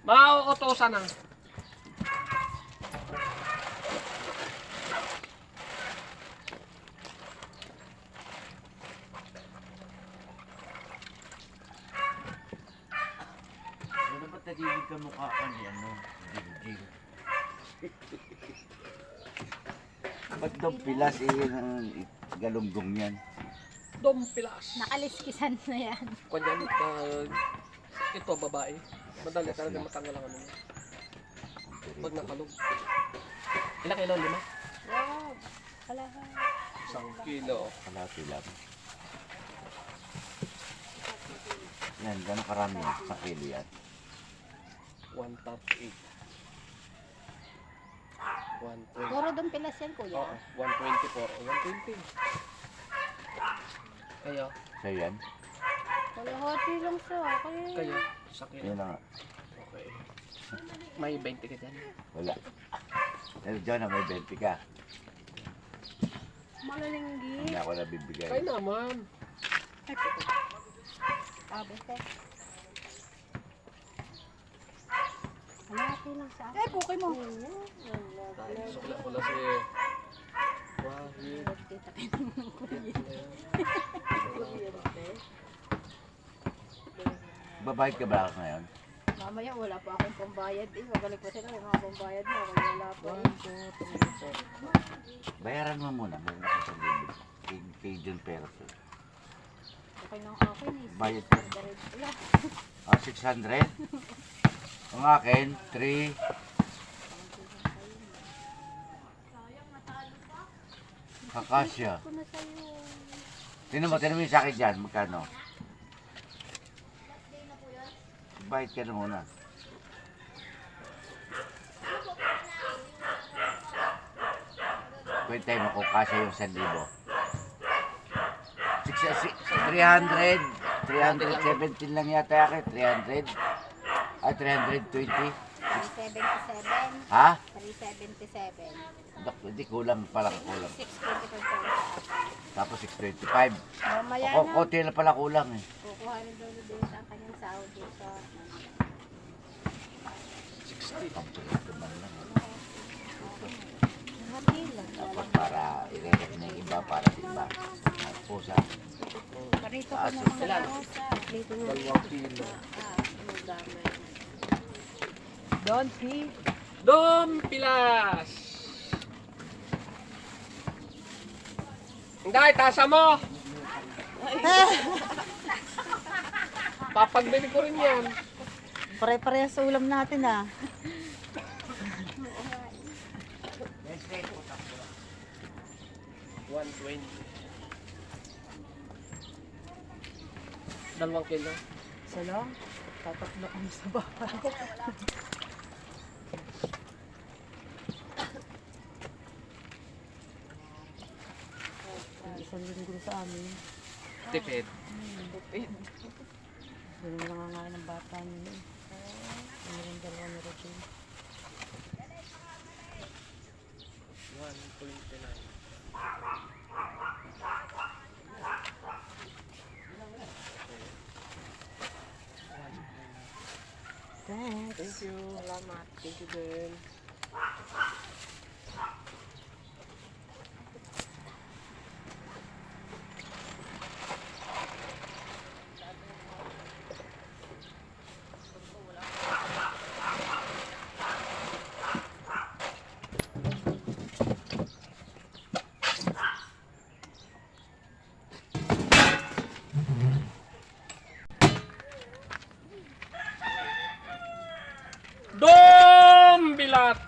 Mauutosan na. Ano ba't nagiging kamukha ka ni ano? Jing. Ba't daw pilas ang galunggong yan? Dompilas. Nakaliskisan na yan. Kanyan, ito babae. Madali talaga matanggal ang ano niya. Pag nakalog. Ilang kilo? 5? Wow. Kalaha. 1 kilo. Kalati lang. Yan, gano'ng karami yan? Sa kilo yan. 138. 120. Puro doon pilas yan, kuya. Oo, 124. 120. Kayo? Sa'yo yan? Kalahati lang sa akin. Kayo? Sa kilo. Yun na nga. Okay. May 20 ka dyan. Wala. Pero John, may 20 ka. Malalinggi. Hindi ako nabibigay. Kayo naman. Abete. Kalahati lang sa akin. Bukay mo. Sukla ko lang si Wahid. Kita kayo ng kuya. Babayad ka ba ngayon? Mamaya wala pa akong pambayad eh. Magaling pa sila yung mga pambayad mo. Wala pa. Bayaran mo muna. Meron ako sa libig. Kay John Perez. Okay lang akin eh. Bayad ka. Wala. 600? Ang akin, 3. Kakasya. Ko na sa'yo. Tinan mo yung sa akin dyan. Magkano? Bayad ka na muna. Kwentay mo kung kasya yung 1,000. 317 lang yata akin. 300. Ay, 320. 377. Ha? 377. Dok, hindi kulang pala kulang. 625. Tapos 625. Mamaya Ako, na. konti na pala kulang eh. Kukuha rin daw ni Bea sa kanyang sahod dito sa... 60. Pampulit man lang. Hati lang. Tapos para i-record na yung iba para sa iba. At pusa. Parito ko na mga rosa. Dito na. 2 kilo. Gamay. Don't be. Dompilas! Hindi, tasa mo! Papagbili ko rin yan. Pare-parehas sa ulam natin ah. 120. 2 kilo. Isa lang. Tatatlo kami sa bahay. Isang linggo sa amin. Tipid. Doon naman nangangain ng bata niyo. Ano rin dalawa ni Rochelle. 1.9. Thanks. Thank you. Salamat. Thank you din. Dombilat!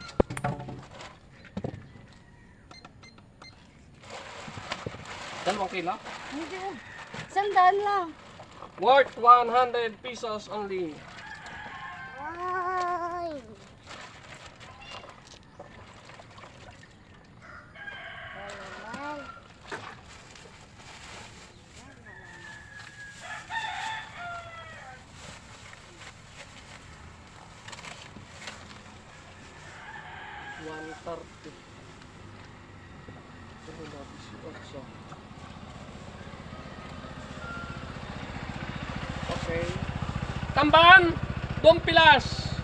Dalawang kilo? Hindi. Sandaan lang. Worth 100 pesos only. Ay. Ay. Okay. Tamban! Dompilas!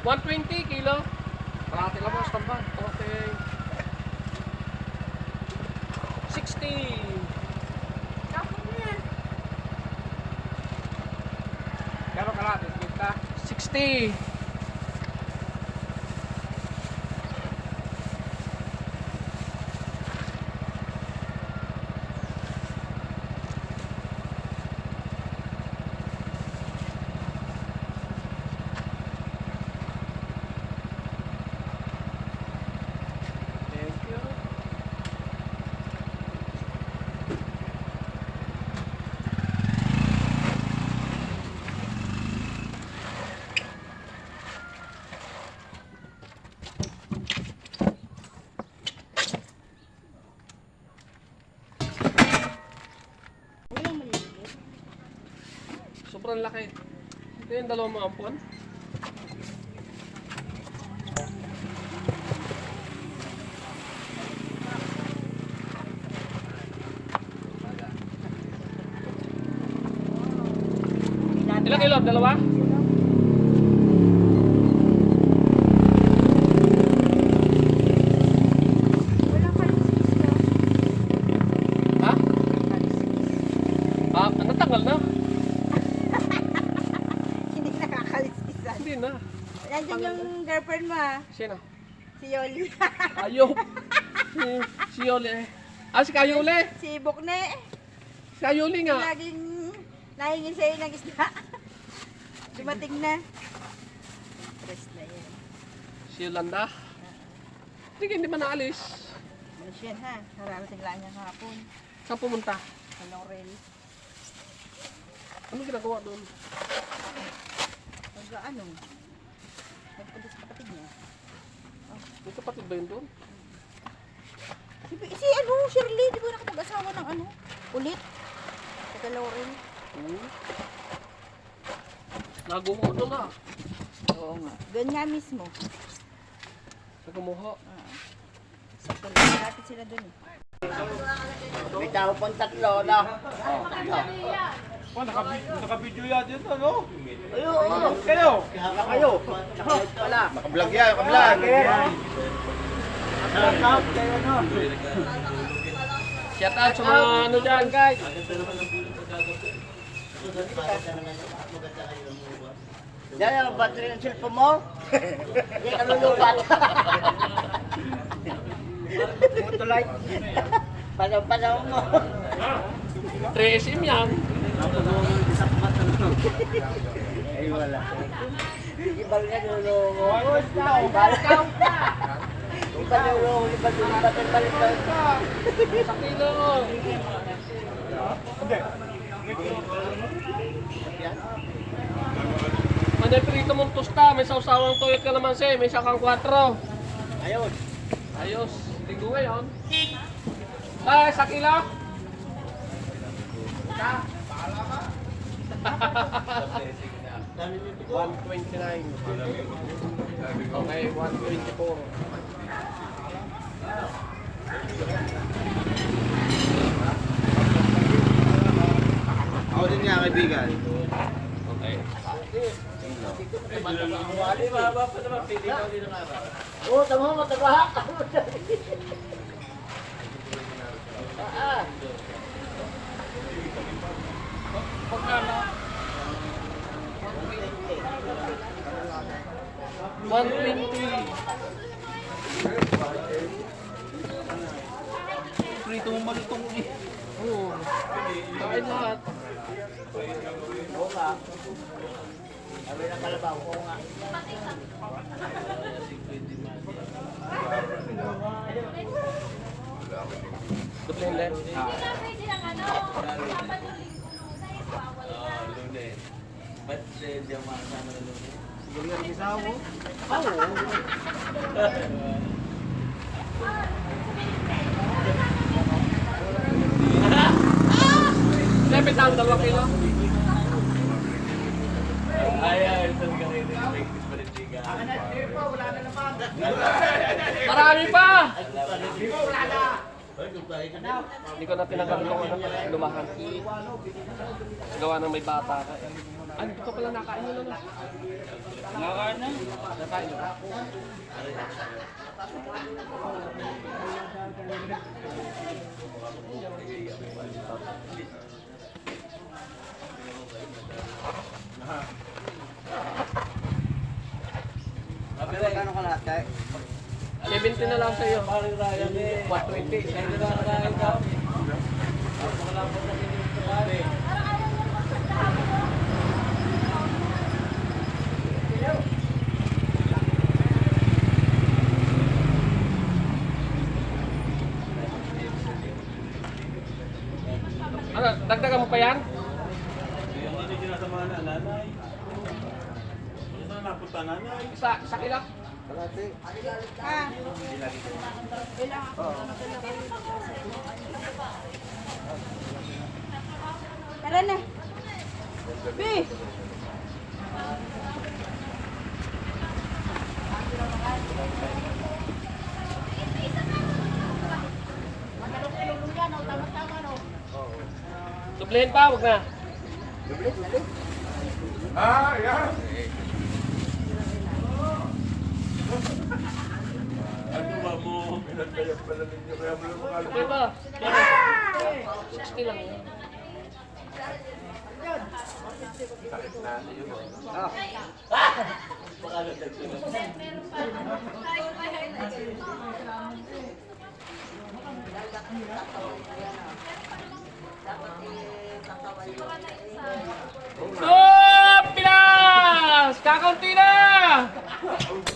120 kilo. Parati lang mo, standby. Okay. 60. Kano kalate, kita? 60. Thank you. Walang maliliit. Sobrang laki. Ito yung dalawang mga ampon. Ilang kilo? Dalawa? Walang kalisis na. Ha? Ah, natanggal na? Hindi nakakaliskisan. Hindi na. Nandiyan yung girlfriend mo ah. Sino? Si Yoli. Ayok. Si Yoli eh. Ah, si Kayuli. Si Bukne. Si Kayuli nga. Laging nahingin sa'yo ng isda. Dumating na. Stress na yan. Si Yolanda. Sige, hindi ba naalis? Ano siya ha? Nararating lang niya kahapon. Saan pumunta? Sa Laurel. Ano ginagawa doon? Ano? Nagpunta sa kapatid niya. May kapatid ba yun doon? Si ano, Shirley, di ba nakapag-asawa ng ano? Ulit? Taga Laurel. Naguho doon na. Oo nga. Doon nga mismo. Nagumuho. Sa malapit sila doon eh. May tao pang tatlo, no? Oh, naka-video yan dito, no? Ayun, Kayo! kayo. Wala. Naka-vlog yan, naka-vlog! Naka-count kayo, no? Shout out sa mga ano dyan, guys. Yan ang battery ng cellphone mo? Hindi ka lulupat. Mutulay. Panahon mo. 3SM yan. Ay, wala. Ibang nga nulungo. Balkaw ka! Iba nulungo, iba nulungo. Sa kilo. Manay prito mong tusta, may sausawang toyo kalamansi, may sakang 4. Ayun. Ayos, linggo ngayon. Ay, sa kilo? Sa? 129. Okay, 124. Ako din niya, kaibigan. Okay. Oo, tama mo, tabaha. Pagkano? 120. Prito mo malutong eh. Oo. Kain lahat. Oo nga. Sabi ng kalabaw, oo nga. Duplin lang. Lepit ang 2 kilo. Marami pa! Hindi ko na tinanggal itong ano, lumahan. Gawa ng may bata ka. Ah, dito pala nakain nyo na. Nakain na. Nakain nyo. Magkano ka lahat, Tay? 70 na lang sa'yo. 120. Sa'yo na lang kakain ka. Ano, dagdagan mo pa yan? Hindi sinasama na nanay. Saan napunta nanay? Sa kilak? Ha? Ilang ako. Tara na. B! Dublehin pa, wag na. Okay ba? 60 lang yun. Stop! Pinas! Kakaunti na!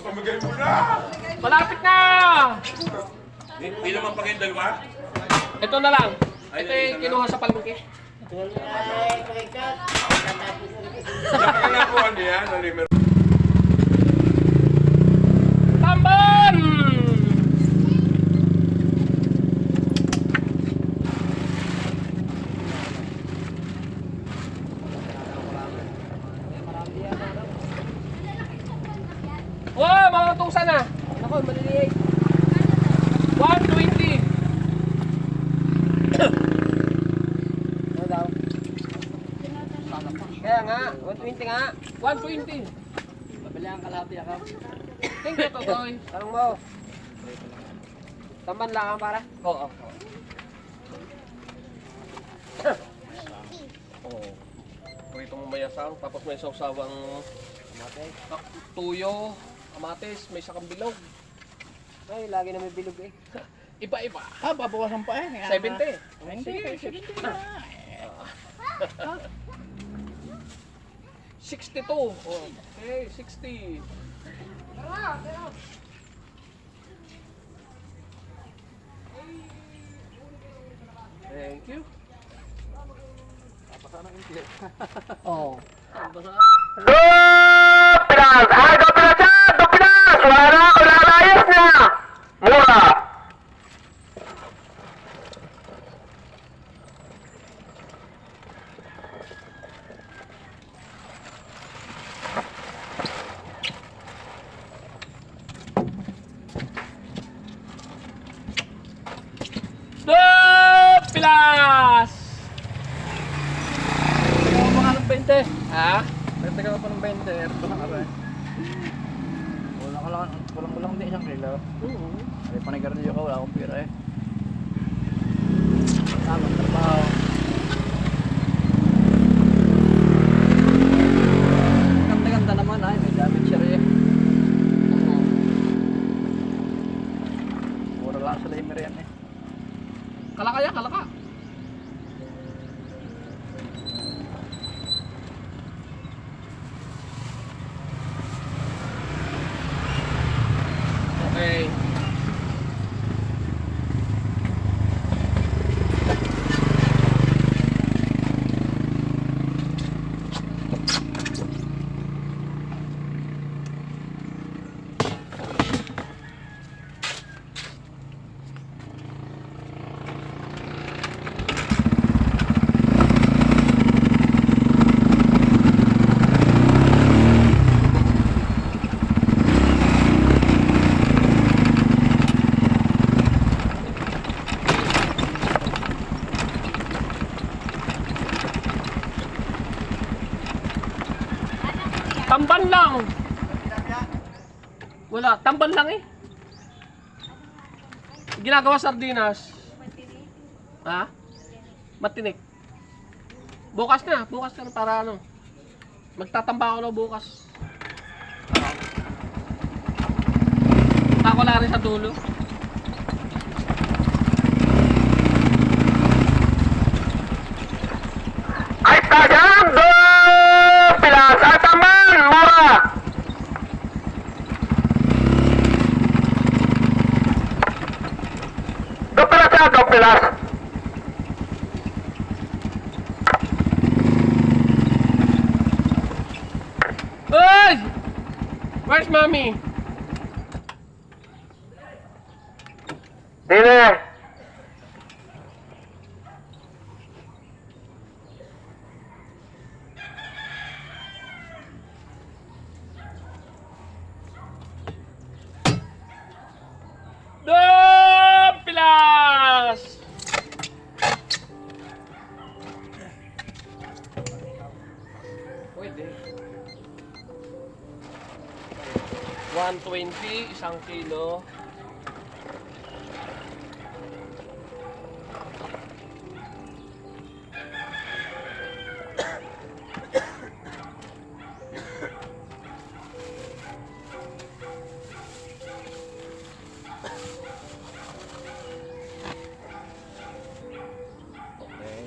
Pamagay mo na! Malapit na! Hindi naman pa kayong dalawa? Ito na lang. Ito yung kinuha sa palengke. Yan pa nga po ano yan, alimer. Tamban! Wow, mga tungsan na. Ako, maliliit. 120. Ano daw? Kaya nga, 120 nga. 120. Pabili ang kalahati ako. Thank you, Totoy. Tanong mo. Tamban lang ang para? Oo. Oo. Pwede mong mayasang, tapos may sausawang tuyo, kamatis, may sakang bilog. Ay, lagi na may bilog eh. Iba-iba. Ah, babawasan pa eh. 70. Hindi, 70 na. 62. Oh. Okay, 60. Thank you. Oh. Pinas! Ay, Pinas yan! Pinas! Wala na ayos na! Mura! Stop! Pilas! Ano mga ng 20? Ha? Nagtagal pa ng 20. Ito na ka ba? Kulang din isang kilo. Ay, panigarilyo ka, wala akong pira eh. Tamang trabaho. Ganda-ganda naman ay, may damage siya rin. Pura lang sa lamer yan eh. Kalaka yan, kalaka. Okay. Wala, tambal lang eh. Ginagawa sardinas. Ha? Matinik. Bukas na para ano. Magtatamba ako na bukas. Ako na rin sa dulo. Ay tagang 2 pilas at taman mura. Dos pilas. Hey! Where's mommy? Dine. Dos pilas! Pwede. 120, 1 kilo. Okay.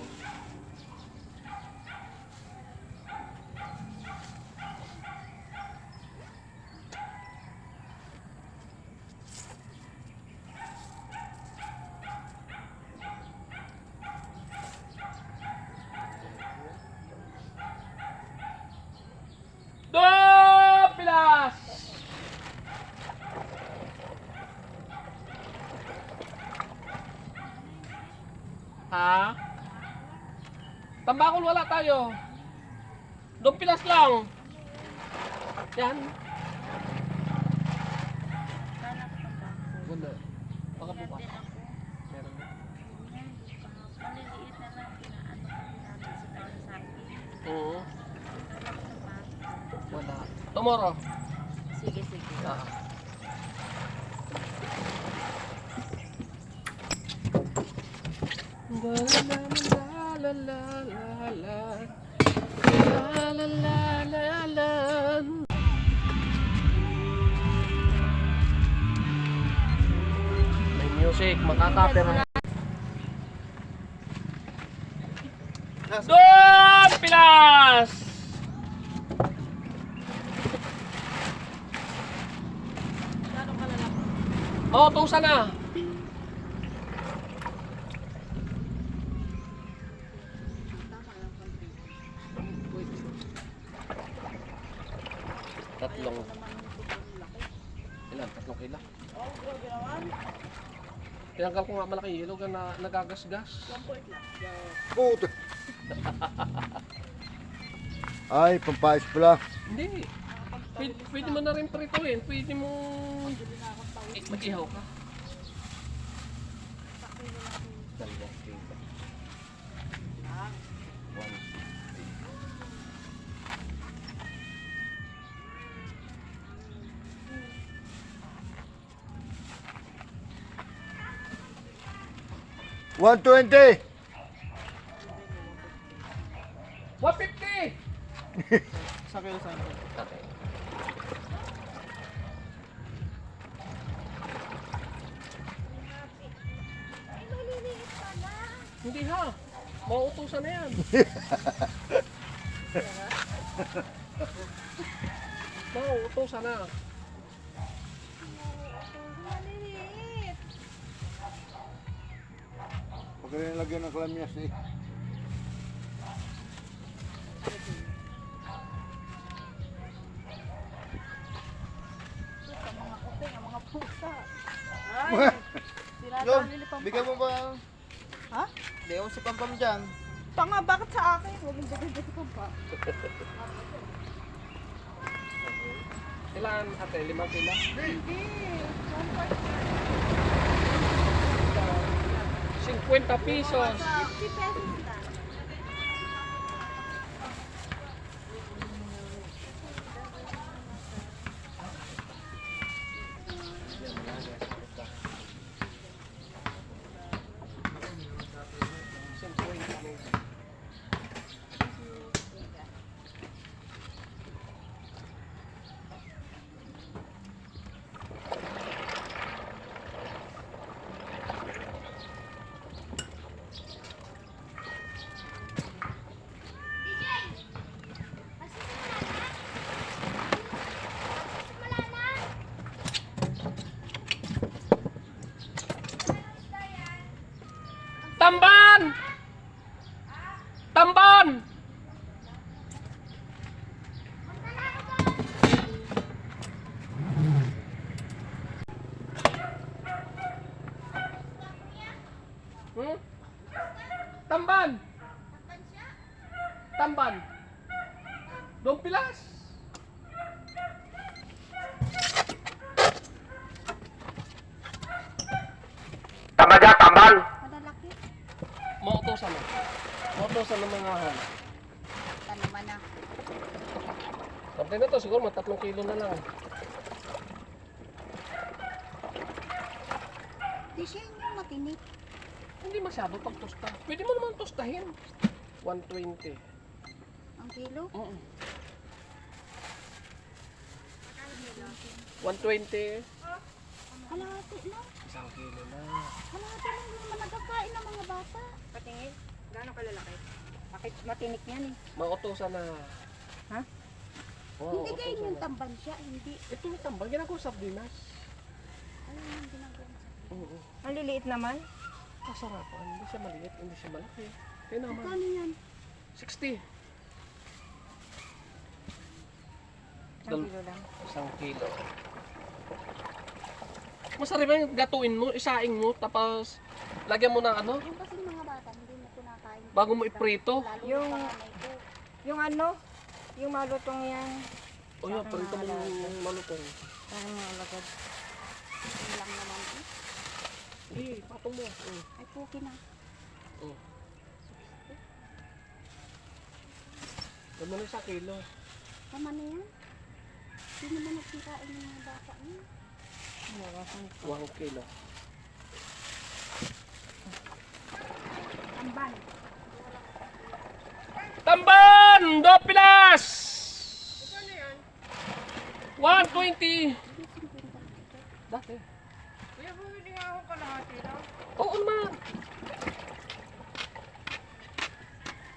Dos pilas! Ha? Tambakol wala tayo. 2 pilas lang. Yan. Wala. Baka bukas. Meron na. Oo. Wala. Tomorrow. Sige, sige. Ah. La la la la la la la la la la. May music, makakapera. Dos pilas! Oo, tusa na. Tatlong. Ilan? 3 kilo? Tinanggal ko nga malaki ilog na nagagasgas. Puto. Ay, pampais pala. Hindi. Pwede mo na rin prituin. Pwede mo mag-ihaw ka. Dalawang kilo. One. 120. 150! Sa kilo sa akin. Okay. Hindi ha. Mauutusan na yan. Mauutusan na. Huwag ka rin lagyan ng kalamyas eh. Yun, Bigyan mo ba? Ha? Hindi ako si Pampam dyan. Tanga, bakit sa akin? Huwag mong dagdag pa. Ilan ate? 5 kilo? Hindi. 50 pesos. 50 pesos na. Tamban! Tamban! Hmm? Tamban! Tamban! Dong Pilas! Tama dyan, tambal. Malalaki. Mautosan na. Mautosan ng mga han. Tanaman na. Kapatid na to, siguro mga 3 kilo na lang. Di siya yung matinik. Hindi masyado pag tosta. Pwede mo naman tostahin. 120. Ang kilo. Oo. 120. Kalahati na. Isang kilo na. Kalahati lang hindi naman nagkakain ng mga bata. Patingin. Gaano kalalaki? Bakit matinik yan eh? Mautosan na. Ha? Oo, Hindi kayo utusan yung na. tamban siya. Hindi. Ito yung tambal. Ginagawa sa sardinas. Ano yung ginagawa sa Oo. Ang liliit naman. Kasarapan. Hindi siya maliit. Hindi siya malaki. Kaya naman. Magkano yan? 60. Ang kilo lang. Isang kilo. Masarap yung gatuin mo, isaing mo, tapos lagyan mo ng ano, Yung kasi mga bata hindi mo kunakain. bago mo iprito. Lalo Yung- yung panganay ko. Yung ano? Yung malutong yan. O yun, prito mo yung malutong. Parang malagad. Yun lang naman. Eh, pato mo. Ay, puki na. Ganda na sa kilo. Tama na yan. Hindi naman nagkikain ng mga bata niya. 1 kilo. Tamban. Tamban! 2 pilas! 120! Dati. Kuya, bumili nga ako kalahati lang. Oo naman.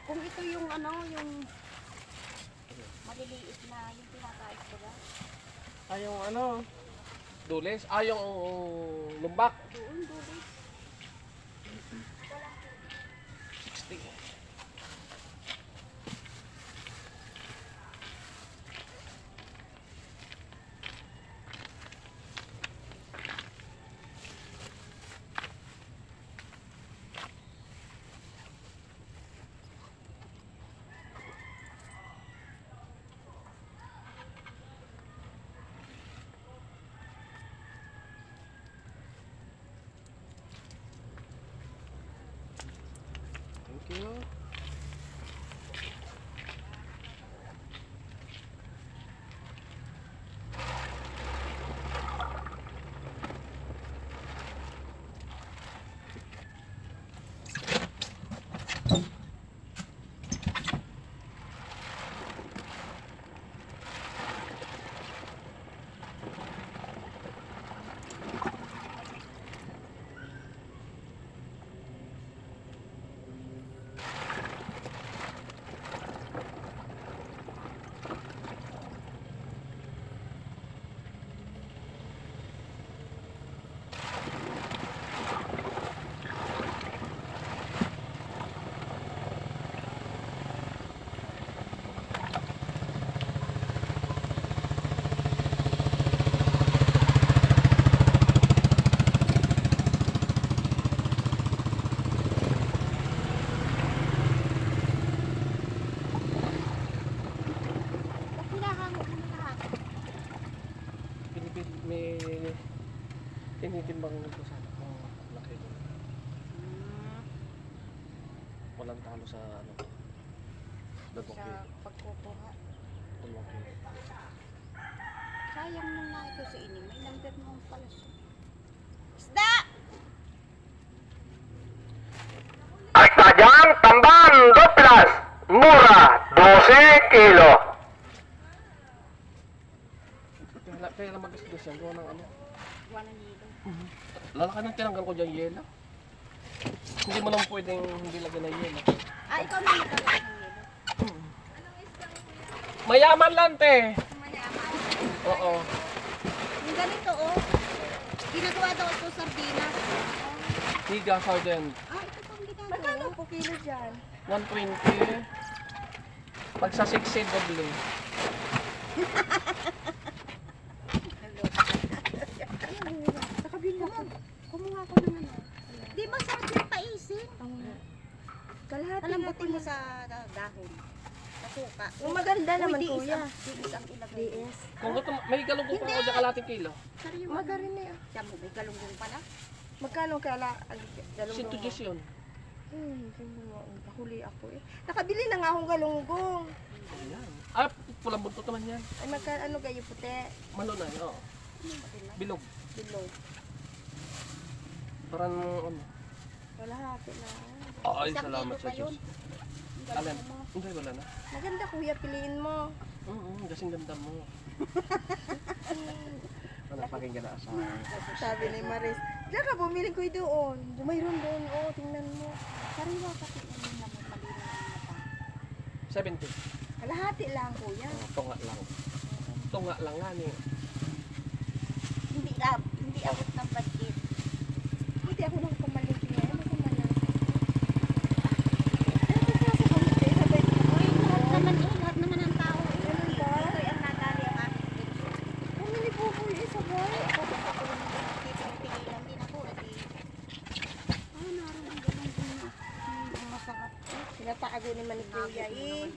Kung ito yung ano, yung maliliit na yung pinakain ko ba? Ay, yung ano, dulis. Ah, yung lumbak. Doon, doon. 60. Thank you. Ba't hinahango mo na lahat? May tinitimbang ko sa laki. Walang talo sa ano. Sa 2 kilo. pagkukuha. 2 kilo. Sayang nung na ito sa inyo. May number mo pala siya. Isda! At sadyang tambal, 2 pilas. Mura, 12 kilo. Kaya lang magastos yan. Gawa ng ano. Walang nilo. Lalaki ng tinanggal ko dyan yelo. Hindi mo lang pwedeng hindi lagyan ng yelo. Ah, ikaw na nagkakaroon ng nilo. Mayaman lang, te. Mayaman. Oo. Yung ganito, oh. Ginagawa daw ito sardinas. Higa, sergeant. Ah, ito pang ginagawa. magkano po kilo dyan? 120. Pag sa 60, doble. Nakabili ako. Kumuha ko ng ano. Di ba sarap yung paisin? Kalahati Alam nga buti mo sa dahon. Sa suka. Ang maganda naman Uy, kuya. Diis ang ilagay. DS. Kung gusto, may galunggong pa ako dyan kalating kilo. Sariwa. Magarin na yan. Tiyan mo, may galunggong pala. Magkano kala? Galunggong. 110 yun. Huli ako eh. Nakabili na nga akong galunggong. Ayan. Ah, pulang buntot naman yan. Ay ano kayo puti? Malunay, oo. Bilog. Bilog. Parang ano. Kalahati na. Ay, Isang salamat kilo sa pa Diyos. yun. Alam, hindi wala na. Maganda kuya, piliin mo. Kasing ganda mo. Ano, pakinggan na sa Sabi ni Maris, diyan ka bumili ko doon. Mayroon doon. Oo, tingnan mo. Sariwa kasi yung lamot malinaw ang mata. 70. Kalahati lang kuya. Tunga lang. Tunga lang nga ni. Hindi abot ng budget. Hindi ako nang pamalingki ngayon. Ano pamalingki? Ano ba sa kamite? Sabay ko. Uy, lahat naman ang tao. Ganun ba? Ito ang nadali ang aking Pumili po ko yung sabay. tigilan din ako. Naroon ang galunggong na. Ang masarap. Sinatago ni Manikuya eh.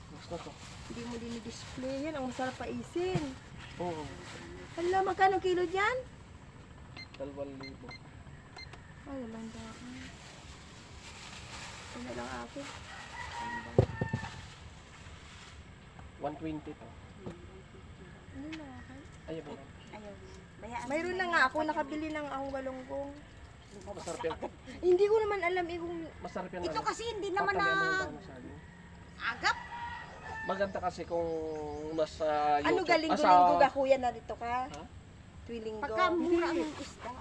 Mas na to. Hindi mo din i-display yan. Ang masarap paisin. Oo. Hala, magkano kilo dyan? 2,000. Ay, walang daan. Ano lang ako? 120 to. Ano na ako? Ayaw mo. Ayaw. Bayaan Mayroon na nga ako. Nakabili ng akong galunggong. Masarap yan. Hindi ko naman alam eh kung... Masarap yan. Ito ano. kasi hindi naman Papalya mo yung na tao sa akin. agap. Maganda kasi kung nasa Ano YouTube. galing-linggo ka kuya na dito ka? Ha? Tuwilinggo. Pagka mura ang isda.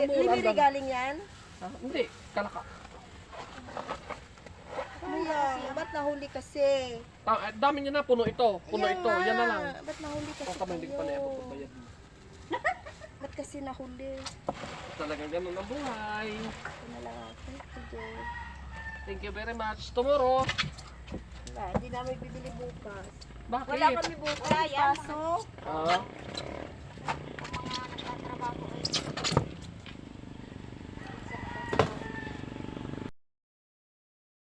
Libre galing yan? Ha? Hindi. Kalaka. Ano yan? Ba't nahuli kasi? Dami niya na. Puno ito. Puno Ayan ito. nga. Yan na lang. Ba't nahuli kasi Kung kami hindi pa na kayo? ako bayad. Ba't kasi nahuli? Talagang ganun ang buhay. Ito na lang ako. Sige. Thank you very much. Tomorrow. Wala, hindi namin bibili bukas. Bakit? Wala kami bukas. Wala yan. Pasok. Ah.